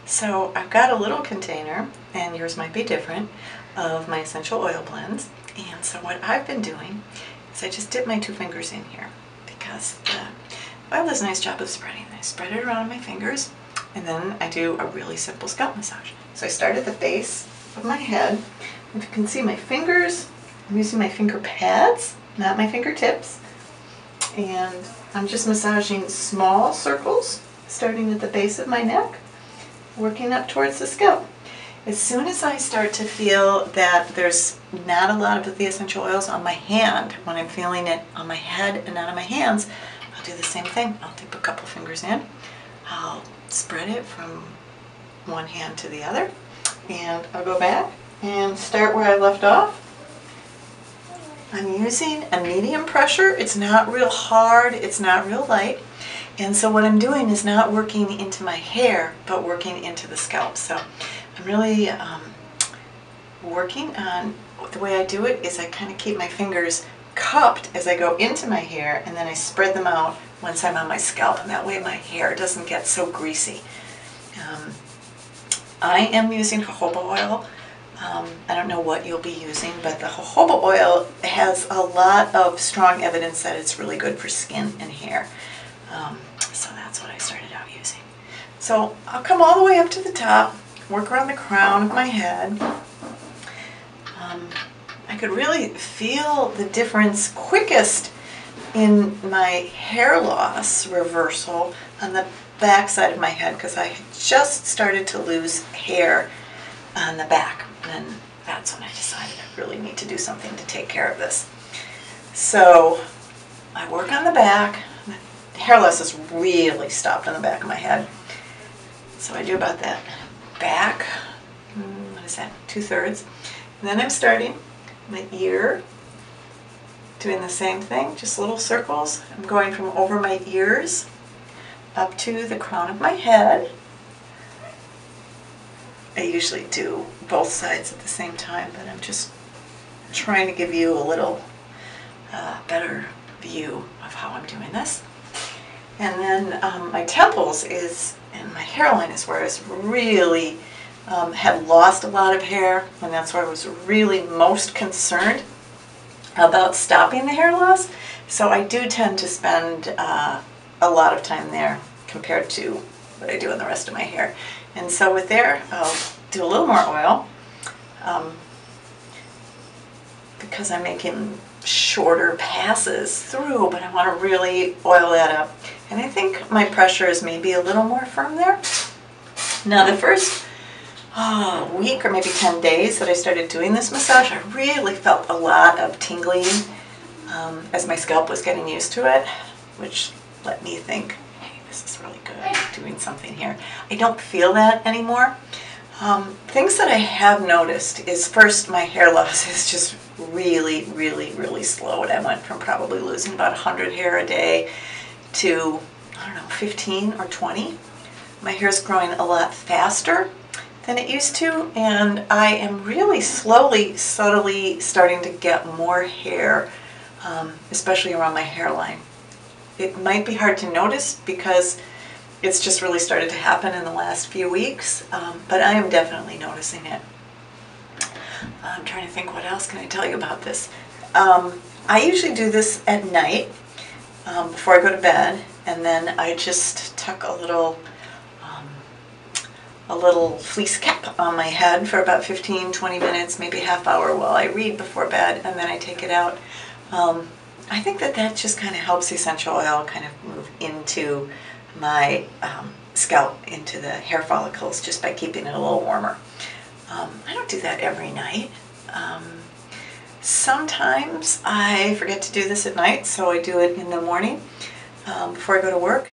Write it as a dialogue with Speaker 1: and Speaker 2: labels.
Speaker 1: So I've got a little container, and yours might be different, of my essential oil blends. And so what I've been doing is I just dip my 2 fingers in here because the oil does a nice job of spreading. I spread it around my fingers, and then I do a really simple scalp massage. So I start at the base of my head. If you can see my fingers, I'm using my finger pads, not my fingertips. And I'm just massaging small circles, starting at the base of my neck, working up towards the scalp. As soon as I start to feel that there's not a lot of the essential oils on my hand, when I'm feeling it on my head and not on my hands, I'll do the same thing. I'll dip a couple fingers in, I'll spread it from one hand to the other, and I'll go back and start where I left off. I'm using a medium pressure. It's not real hard, it's not real light. And so what I'm doing is not working into my hair, but working into the scalp. So I'm really working on, the way I do it is I kind of keep my fingers cupped as I go into my hair, and then I spread them out once I'm on my scalp, and that way my hair doesn't get so greasy. I am using jojoba oil. I don't know what you'll be using, but the jojoba oil has a lot of strong evidence that it's really good for skin and hair. So that's what I started out using. So I'll come all the way up to the top, work around the crown of my head. I could really feel the difference quickest in my hair loss reversal on the back side of my head, because I had just started to lose hair on the back. And that's when I decided I really need to do something to take care of this. So I work on the back. The hair loss has really stopped on the back of my head. So I do about that back, what is that, 2/3. And then I'm starting my ear, doing the same thing, just little circles. I'm going from over my ears up to the crown of my head. I usually do both sides at the same time, but I'm just trying to give you a little better view of how I'm doing this. And then my temples and my hairline is where I was really had lost a lot of hair, and that's where I was really most concerned about stopping the hair loss. So I do tend to spend a lot of time there compared to what I do in the rest of my hair. And so with there, I'll do a little more oil because I'm making shorter passes through, but I want to really oil that up. And I think my pressure is maybe a little more firm there. Now the first week or maybe 10 days that I started doing this massage, I really felt a lot of tingling as my scalp was getting used to it, which let me think, this is really good, I'm doing something here. I don't feel that anymore. Things that I have noticed is, first, my hair loss is just really, really, really slow. And I went from probably losing about 100 hair a day to, I don't know, 15 or 20. My hair is growing a lot faster than it used to, and I am really slowly, subtly starting to get more hair, especially around my hairline. It might be hard to notice because it's just really started to happen in the last few weeks, but I am definitely noticing it. I'm trying to think, what else can I tell you about this? I usually do this at night before I go to bed, and then I just tuck a little fleece cap on my head for about 15-20 minutes, maybe a half hour while I read before bed, and then I take it out. I think that just kind of helps the essential oil kind of move into my scalp, into the hair follicles, just by keeping it a little warmer. I don't do that every night. Sometimes I forget to do this at night, so I do it in the morning before I go to work.